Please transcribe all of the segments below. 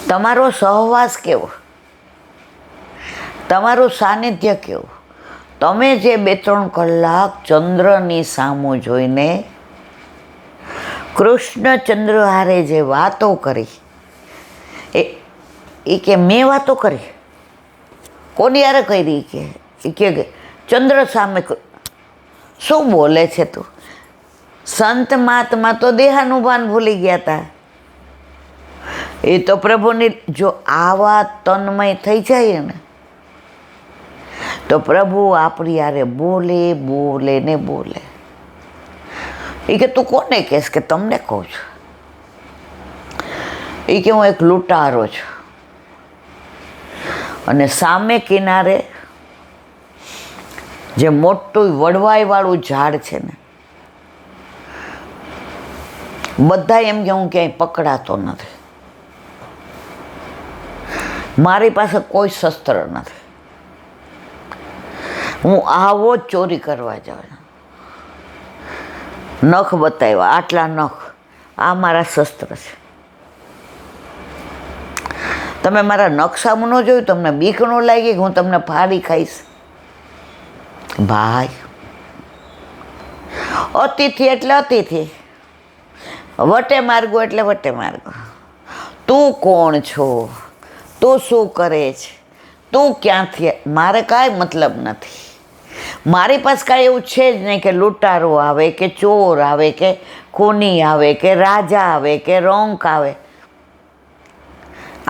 તમારો સહવાસ કેવો, તમારું સાનિધ્ય કેવું. તમે જે 2-3 કલાક ચંદ્રની સામું જોઈને કૃષ્ણચંદ્ર હારે જે વાતો કરી, એ કે મેં વાતો કરી, કોની હારે કરી? કે ચંદ્ર સામે શું બોલે છે તું? સંત મહાત્મા તો દેહાનુભાન ભૂલી ગયા હતા. એ તો પ્રભુની જો આવા તન્મય થઈ જાય ને તો પ્રભુ આપણી યારે બોલે બોલે ને બોલે. એ કે તું કોને કહેશ? કે તમને કહું છું. એ કે હું એક લૂંટારો છું અને સામે કિનારે જે મોટું વડવાઈવાળું ઝાડ છે ને, બધા એમ કે હું ક્યાંય પકડાતો નથી, મારી પાસે કોઈ શસ્ત્ર નથી, હું આવો જ ચોરી કરવા જાઉં. નખ બતાવ્યા, આટલા નખ, આ મારા શસ્ત્ર છે. તમે મારા નખ સામું ન જોયું? તમને બીક ન લાગી કે હું તમને ફાડી ખાઈશ? ભાઈ, અતિથિ એટલે અતિથિ, વટે માર્ગો એટલે વટે માર્ગો. તું કોણ છો? તું શું કરે છે? તું ક્યાંથી? મારે કાંઈ મતલબ નથી. મારી પાસે કાંઈ એવું છે જ નહીં કે લૂંટારો આવે કે ચોર આવે કે ખૂની આવે કે રાજા આવે કે રોંક આવે.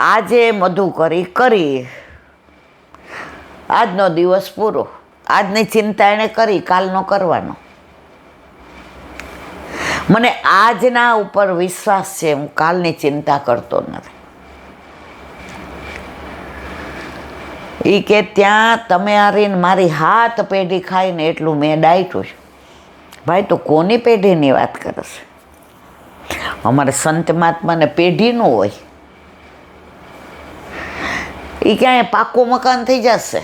આજે મધુકરી કરી, આજનો દિવસ પૂરો. આજની ચિંતા એણે કરી, કાલનો કરવાનો. મને આજના ઉપર વિશ્વાસ છે, હું કાલની ચિંતા કરતો નથી. એ કે ત્યાં તમે હારીને મારી હાથ પેઢી ખાઈને એટલું મેં ડાયટું છે. ભાઈ, તો કોની પેઢીની વાત કરે છે? અમારે સંત મહાત્માને પેઢીનું હોય. એ ક્યાંય પાકું મકાન થઈ જશે.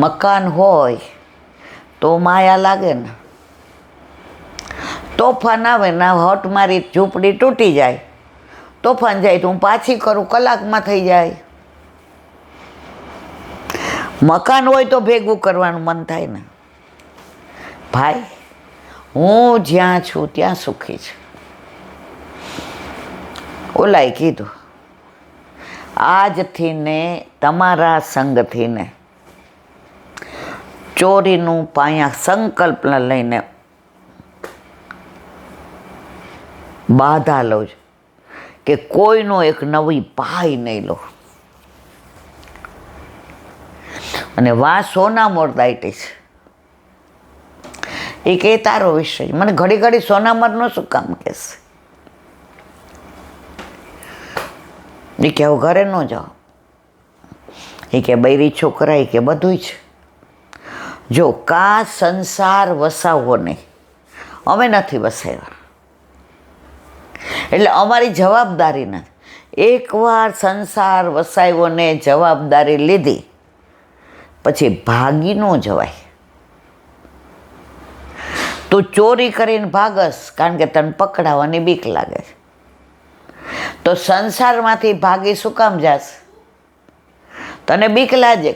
મકાન હોય તો માયા લાગે ને. તોફાન આવે ને, હટ મારી ઝૂંપડી તૂટી જાય, તોફાન જાય તો હું પાછી કરું, કલાકમાં થઈ જાય. મકાન હોય તો ભેગું કરવાનું મન થાય ને. ભાઈ, હું જ્યાં છું ત્યાં સુખી છું. ઓલાએ કીધું, આજથી ને તમારા સંગથી ને ચોરીનું પાયા સંકલ્પ લઈને બાધા લઉં છું કે કોઈનો એક નવી પાય નહીં લો. અને વા સોનામોરદાઈટીસ, એ કે તારો વિષય. મને ઘડી ઘડી સોનામરનો શું કામ કહેશે? એ કે હવે ઘરે ન જાઓ. એ કે બૈરી છોકરા, એ કે બધું જ. જો કા સંસાર વસાવવો નહીં, અમે નથી વસાવ્યા એટલે અમારી જવાબદારી નથી. એકવાર સંસાર વસાવ્યો ને જવાબદારી લીધી પછી ભાગી ન જવાય. તું ચોરી કરીને ભાગસ કારણ કે તને પકડાવાની બીક લાગે છે, તો સંસારમાંથી ભાગી શું કામ જાશ? તને બીક લાગે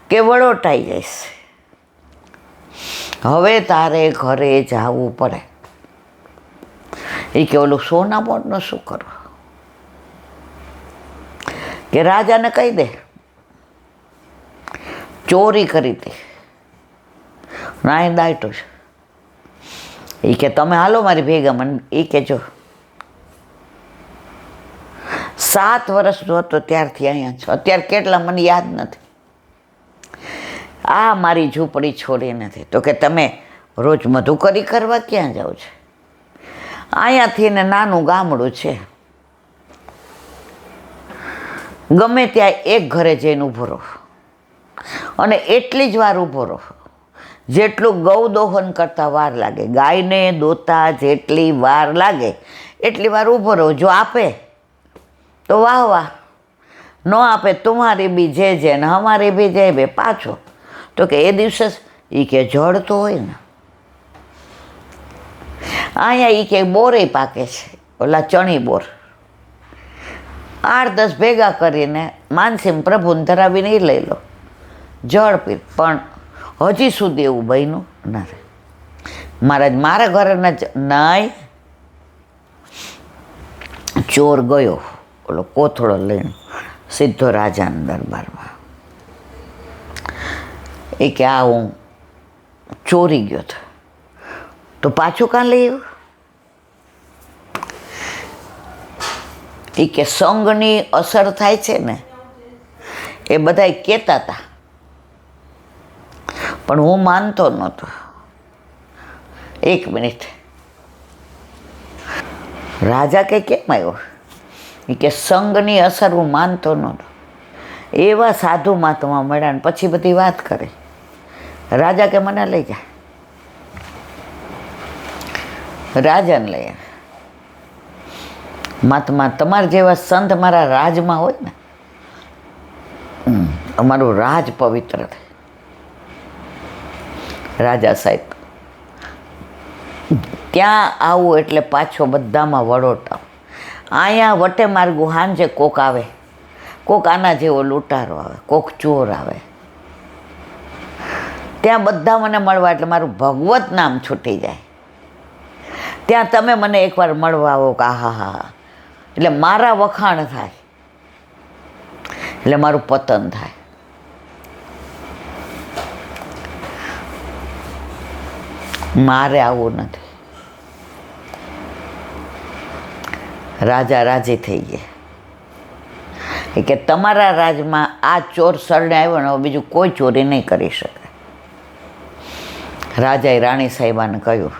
કે વળોટાઈ જઈશ. હવે તારે ઘરે જવું પડે. એ કે ઓલું સોનામોરનું શું કરવું? કે રાજાને કહી દે ચોરી કરી હતી, ના દાયટો છે. એ કે તમે હાલો મારી ભેગા. મને એ કે જો 7 વર્ષનો હતો ત્યારથી અહીંયા છો. અત્યારે કેટલા મને યાદ નથી. આ મારી ઝૂંપડી છોડી નથી. તો કે તમે રોજ મધુકરી કરવા ક્યાં જાઓ છો? અહીંયાથી ને નાનું ગામડું છે, ગમે ત્યાં એક ઘરે જઈને ઊભો રહો અને એટલી જ વાર ઊભો રહો જેટલું ગૌ દોહન કરતાં વાર લાગે. ગાયને દોતા જેટલી વાર લાગે એટલી વાર ઊભો રહો. જો આપે તો વાહ વાહ, ન આપે તમારી બી જે જે ને અમારી બી જે બે પાછો. તો કે એ દિવસે એ કે જડ તો હોય ને, અહીંયા એ કે બોરે પાકે છે, ઓલા ચણી બોર. 8-10 ભેગા કરીને માનસીમ પ્રભુને ધરાવીને એ લઈ લો, જળ પી. પણ હજી સુધી એવું બન્યું ના રે. મહારાજ મારા ઘરે નહીં, ચોર ગયો ઓલો કોથળો લઈને સીધો રાજાના દરબારમાં. એ કે આ હું ચોરી ગયો હતો, તો પાછું કાં લઈ આવ્યું? એ કે સંગની અસર થાય છે ને, એ બધાય કહેતા હતા, પણ હું માનતો નહોતો. 1 મિનિટ, રાજા કે કેમ આવ્યો? એ કે સંગની અસર હું માનતો નહોતો. એવા સાધુ મહાત્મા મળ્યા ને પછી બધી વાત કરે. રાજા કે મને લઈ જાય. રાજાને લઈ આવે. મહાત્મા તમારા જેવા સંત મારા રાજમાં હોય ને, અમારું રાજ પવિત્ર થાય. રાજા સાહેબ ત્યાં આવું એટલે પાછો બધામાં વડોટાવ. અહીંયા વટે માર્ગું હાંજે કોક આવે, કોક આના જેવો લૂંટારો આવે, કોક ચોર આવે. ત્યાં બધા મને મળવા એટલે મારું ભગવત નામ છૂટી જાય. ત્યાં તમે મને એકવાર મળવા આવો કે હા હા, એટલે મારા વખાણ થાય, એટલે મારું પતન થાય. મારે આવું નથી. રાજા રાજી થઈ ગયા. એ કે તમારા રાજમાં આ ચોર શરણે આવ્યો ને, હવે બીજું કોઈ ચોરી નહીં કરી શકે. રાજાએ રાણી સાહેબાને કહ્યું,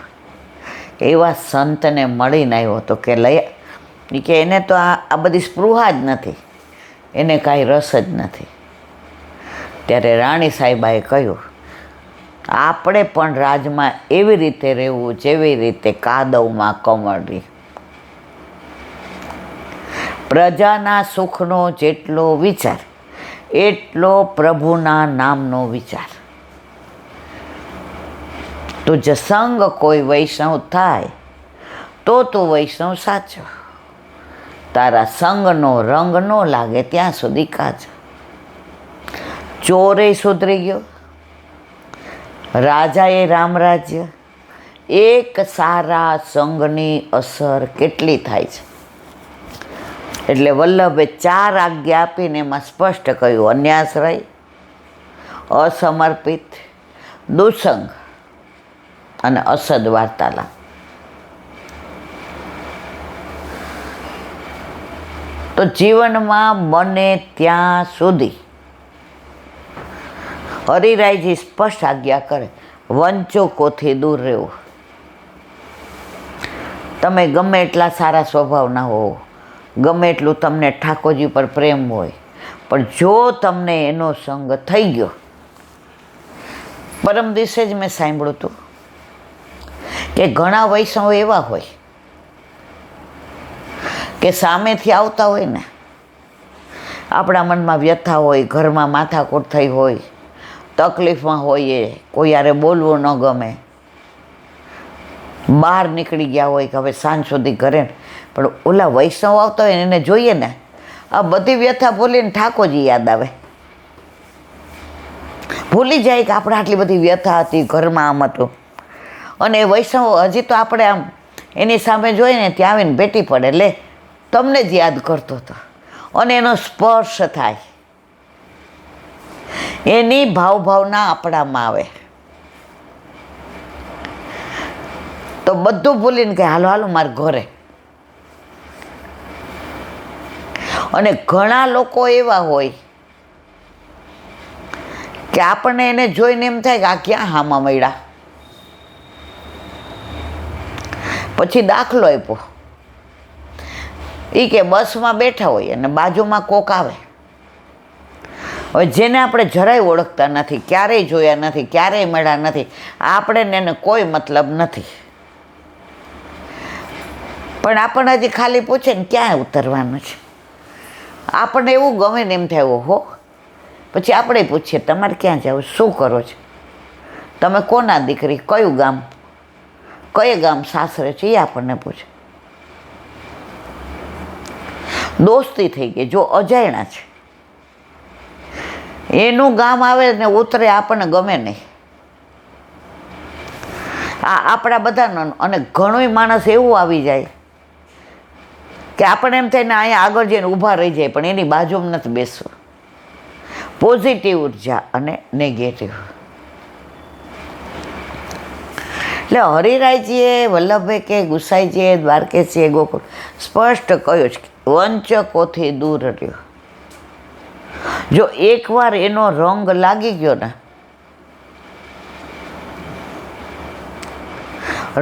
એવા સંતને મળીને આવ્યો તો કે લઈ કે એને તો આ બધી સ્પૃહા જ નથી, એને કાંઈ રસ જ નથી. ત્યારે રાણી સાહેબાએ કહ્યું, આપણે પણ રાજમાં એવી રીતે રહેવું જેવી રીતે કાદવમાં કમળી. પ્રજાના સુખનો જેટલો વિચાર એટલો પ્રભુના નામનો વિચાર. તો જ સંગ કોઈ વૈષ્ણવ થાય તો તું વૈષ્ણવ સાચો. તારા સંગનો રંગ ન લાગે ત્યાં સુધી કાચો. ચોરે સુધરી ગયો, રાજાએ રામરાજ્ય. એક સારા સંગની અસર કેટલી થાય છે. એટલે વલ્લભે 4 આજ્ઞા આપીને એમાં સ્પષ્ટ કહ્યું, અન્યાશ્રય, અસમર્પિત, દુસંગ અને અસદ વાર્તાલાપ. તો જીવનમાં બને ત્યાં સુધી હરિરાયજી સ્પષ્ટ આજ્ઞા કરે, વંચકોથી દૂર રહેવું. તમે ગમે એટલા સારા સ્વભાવના હો, ગમે એટલું તમને ઠાકોરજી પર પ્રેમ હોય, પણ જો તમને એનો સંગ થઈ ગયો. પરમ દિવસે જ મેં સાંભળ્યું હતું કે ઘણા વૈષ્ણવ એવા હોય કે સામેથી આવતા હોય ને, આપણા મનમાં વ્યથા હોય, ઘરમાં માથાકૂટ થઈ હોય, તકલીફમાં હોઈએ, કોઈ યારે બોલવું ન ગમે, બહાર નીકળી ગયા હોય કે હવે સાંજ સુધી ઘરે, પણ ઓલા વૈષ્ણવ આવતા હોય એને જોઈએ ને, આ બધી વ્યથા ભૂલીને ઠાકોરજી યાદ આવે. ભૂલી જાય કે આપણે આટલી બધી વ્યથા હતી, ઘરમાં આમ હતું. અને એ વૈષ્ણવ હજી તો આપણે આમ એની સામે જોઈને ત્યાં આવીને ભેટી પડે, લે તમને જ યાદ કરતો હતો. અને એનો સ્પર્શ થાય, એની ભાવના આપણામાં આવે. તો બધું ભૂલીને કે હાલો હાલો મારા ઘરે. અને ઘણા લોકો એવા હોય કે આપણને એને જોઈને એમ થાય કે આ ક્યાં હામાં મળ્યા. પછી દાખલો આપ્યો, એ કે બસમાં બેઠા હોય અને બાજુમાં કોક આવે. હવે જેને આપણે જરાય ઓળખતા નથી, ક્યારેય જોયા નથી, ક્યારેય મળ્યા નથી, આપણે એને કોઈ મતલબ નથી, પણ આપણને હજી ખાલી પૂછે ને ક્યાં ઉતરવાનું છે, આપણને એવું ગમે ને એમ થાય હો. પછી આપણે પૂછીએ, તમારે ક્યાં જાવ, શું કરો છો, તમે કોના દીકરી, કયું ગામ, કયે ગામ સાસરે છે એ આપણને પૂછે. દોસ્તી થઈ ગઈ. જો અજાયણા છે એનું ગામ આવે ને ઉતરે આપણને ગમે નહીં. આ આપણા બધાનો. અને ઘણોય માણસ એવું આવી જાય કે આપણને એમ થાય ને અહીંયા આગળ જઈને ઊભા રહી જાય, પણ એની બાજુમાં નથી બેસવું. પોઝિટિવ ઉર્જા અને નેગેટિવ. એટલે હરિરાયજીએ, વલ્લભભાઈ કે ગુસાઈજીએ, દ્વારકેશજીએ, ગોકુળ સ્પષ્ટ કહ્યું છે કે વંચકોથી દૂર રહ્યો. જો એકવાર એનો રંગ લાગી ગયો ને,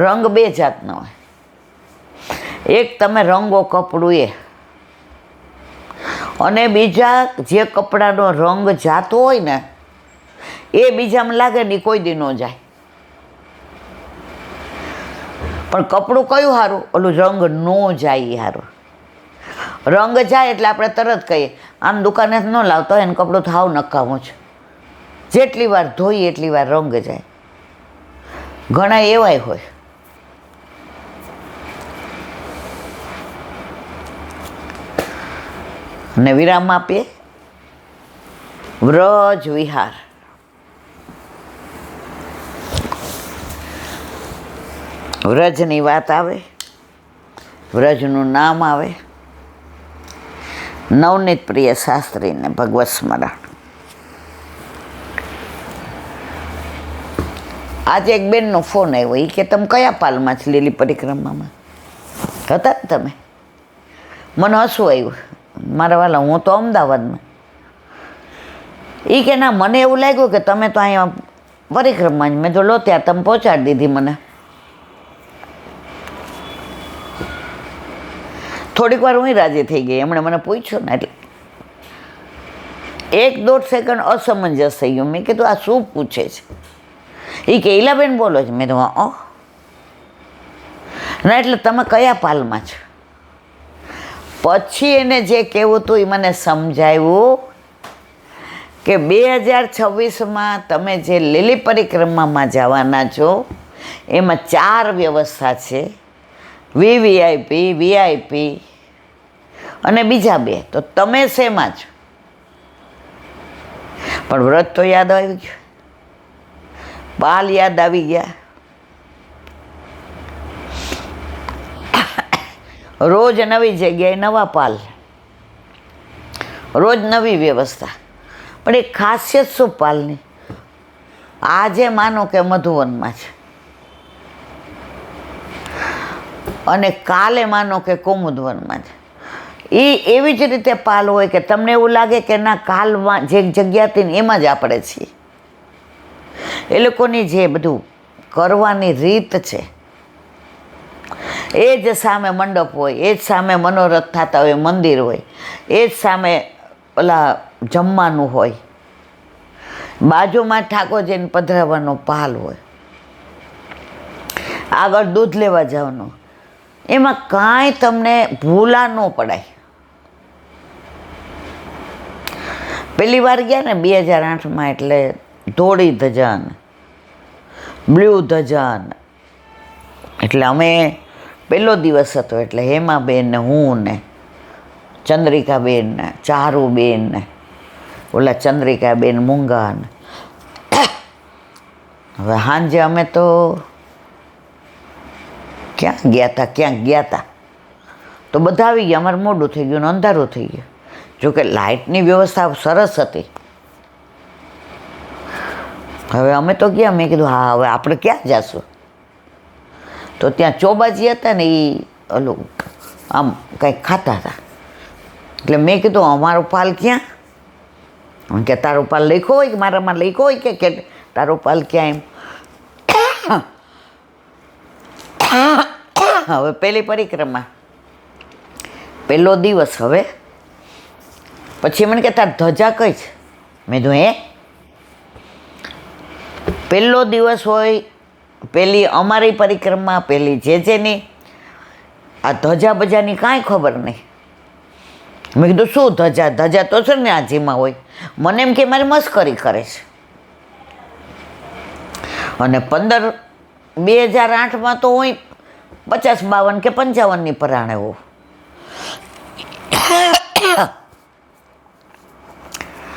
રંગ બે જાતનો હોય. એક તમે રંગો કપડું એ, અને બીજા જે કપડાનો રંગ જાતો હોય ને એ બીજામાં લાગે ને કોઈ દી ન જાય. પણ કપડું કયું સારું? ઓલું રંગ ન જાય એ સારું. રંગ જાય એટલે આપણે તરત કહીએ આમ દુકાને ન લાવતો હોય ને કપડું થાવ નકામું છે. જેટલી વાર ધોઈએ એટલી વાર રંગ જાય. ઘણા એવાય હોય. અને વિરામ આપીએ. વ્રજ વિહાર. વ્રજની વાત આવે, વ્રજનું નામ આવે. નવનીત પ્રિય શાસ્ત્રીને ભગવત સ્મરણ. આજે એક બેનનો ફોન આવ્યો. એ કે તમે કયા પાલમાં છે લીલી પરિક્રમામાં હતા ને તમે? મને હસવું આવ્યું. મારા વાલા હું તો અમદાવાદમાં. એ કે ના મને એવું લાગ્યું કે તમે તો અહીંયા પરિક્રમા જ. મેં તો લો ત્યાં તમે પહોંચાડી દીધી મને. થોડીક વાર હું રાજી થઈ ગઈ. એમણે મને પૂછ્યું ને એટલે 1-1.5 સેકન્ડ અસમંજસ થઈ ગયું. મેં કીધું આ શું પૂછે છે? એ કે ઈલાબેન બોલો છો? મેં તો ના એટલે તમે કયા પાલમાં છો? પછી એને જે કહેવું હતું એ મને સમજાવ્યું કે 2026માં તમે જે લીલી પરિક્રમામાં જવાના છો એમાં 4 વ્યવસ્થા છે. વીવીઆઈપી, વીઆઈપી અને બીજા 2. તો તમે શેમાં છો? પણ વ્રત તો યાદ આવી ગયું, પાલ યાદ આવી ગયા. રોજ નવી જગ્યાએ નવા પાલ, રોજ નવી વ્યવસ્થા. પણ એક ખાસિયત શું પાલની? આજે માનો કે મધુવનમાં છે અને કાલે માનો કે કુમુદવનમાં છે. એ એવી જ રીતે પાલ હોય કે તમને એવું લાગે કે ના કાલમાં જે જગ્યા હતી ને એમાં જ આપણે છીએ. એ લોકોની જે બધું કરવાની રીત છે, એ જ સામે મંડપ હોય, એ જ સામે મનોરથ થતા હોય, મંદિર હોય, એ જ સામે ઓલા જમવાનું હોય, બાજુમાં ઠાકોરજીને પધરાવવાનો પાલ હોય, આગળ દૂધ લેવા જવાનું. એમાં કાંઈ તમને ભૂલા ન પડાય. પહેલી વાર ગયા ને 2008માં એટલે ધોળી ધજા ને બ્લુ ધજા ને, એટલે અમે પહેલો દિવસ હતો એટલે હેમાબેન ને હું ને ચંદ્રિકાબેન ને ચારુબેન ને ઓલા ચંદ્રિકાબેન મૂંગા ને. હવે સાંજે અમે તો ક્યાંક ગયા હતા તો બધા આવી ગયા. અમારે મોડું થઈ ગયું ને અંધારું થઈ ગયું. જોકે લાઇટની વ્યવસ્થા સરસ હતી. હવે અમે તો ગયા. મેં કીધું હા હવે આપણે ક્યાં જઈશું? તો ત્યાં ચોબાજી હતા ને એ ઓલું આમ કંઈક ખાતા હતા. એટલે મેં કીધું અમારો પાલ ક્યાં? કે તારો પાલ લખ્યો હોય કે મારામાં લખ્યો હોય કે તારો પાલ ક્યાં? એમ હવે પહેલી પરિક્રમા, પહેલો દિવસ. હવે પછી મને કે તાર ધજા કઈ છે? મેં કીધું પહેલો દિવસ હોય, પહેલી અમારી પરિક્રમા, પહેલી જેની આ ધજા બજાની કાંઈ ખબર નહીં. મેં કીધું શું ધજા? ધજા તો છે ને આજીમાં હોય. મને એમ કે મારી મસ્કરી કરે છે. અને 15 2008માં તો હું 50, 52 કે 55ની પરાણે હોઉં.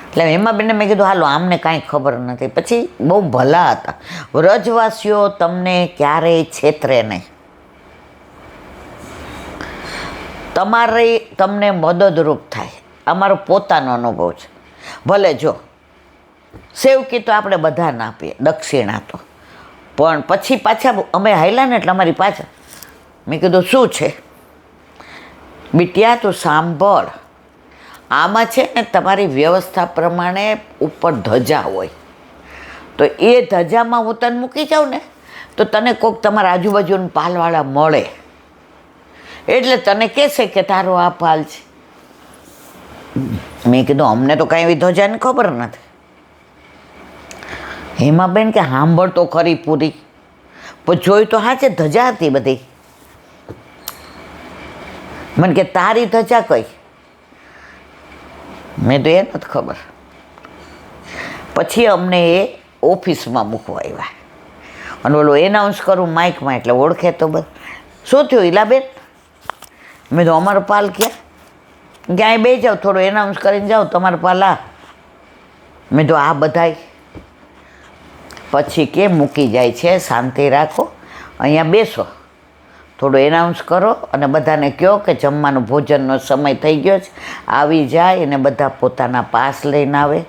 એટલે એમાં બેને મેં કીધું હાલો આમને કાંઈ ખબર નથી. પછી બહુ ભલા હતા. વ્રજવાસીઓ તમને ક્યારેય છેતરે નહીં. તમારે તમને મદદરૂપ થાય. અમારો પોતાનો અનુભવ છે. ભલે જો સેવકી તો આપણે બધાને આપીએ, દક્ષિણા તો, પણ પછી પાછા અમે હાલ્યા ને એટલે અમારી પાછા મેં કીધું શું છે બિટિયા તું સાંભળ, આમાં છે ને તમારી વ્યવસ્થા પ્રમાણે ઉપર ધજા હોય, તો એ ધજામાં હું તને મૂકી જાઉં ને તો તને કોઈક તમારા આજુબાજુના પાલવાળા મળે એટલે તને કહેશે કે તારો આ પાલ છે. મેં કીધું અમને તો કાંઈ એવી ધજાની ખબર નથી. હેમાબેન કે સાંભળ તો ખરી પૂરી, પણ જોઈ તો હા છે ધજા હતી બધી. મને કે તારી ધજા કઈ? મેં તો એ નથી ખબર. પછી અમને એ ઓફિસમાં મૂકવા આવ્યા અને ઓલો એનાઉન્સ કરું માઇકમાં એટલે ઓળખે તો બસ. શું થયું ઈલાબેન? મેં તો અમારો પાલ ક્યાં? ક્યાંય બે જાઓ, થોડું એનાઉન્સ કરીને જાઓ તમારો પાલ આ. મેં તો આ બધાય પછી કે મૂકી જાય છે, શાંતિ રાખો, અહીંયા બેસો, થોડું એનાઉન્સ કરો અને બધાને કહો કે જમવાનું ભોજનનો સમય થઈ ગયો છે, આવી જાય અને બધા પોતાના પાસ લઈને આવે.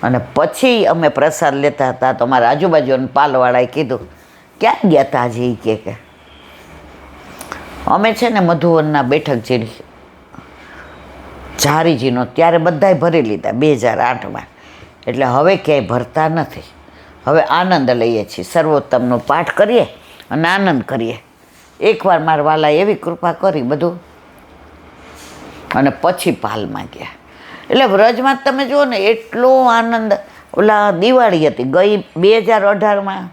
અને પછી અમે પ્રસાદ લેતા હતા તો અમારા આજુબાજુના પાલવાળાએ કીધું ક્યાં ગયા હતા આજે? એ કે અમે છે ને મધુવનના બેઠક જેરી ઝારીજીનો ત્યારે બધાએ ભરી લીધા 2008માં, એટલે હવે ક્યાંય ભરતા નથી. હવે આનંદ લઈએ છીએ, સર્વોત્તમનો પાઠ કરીએ અને આનંદ કરીએ. એકવાર મારા વાલાએ એવી કૃપા કરી બધું, અને પછી પાલમાં ગયા. એટલે વ્રજમાં તમે જુઓ ને એટલો આનંદ. ઓલા દિવાળી હતી ગઈ 2018માં,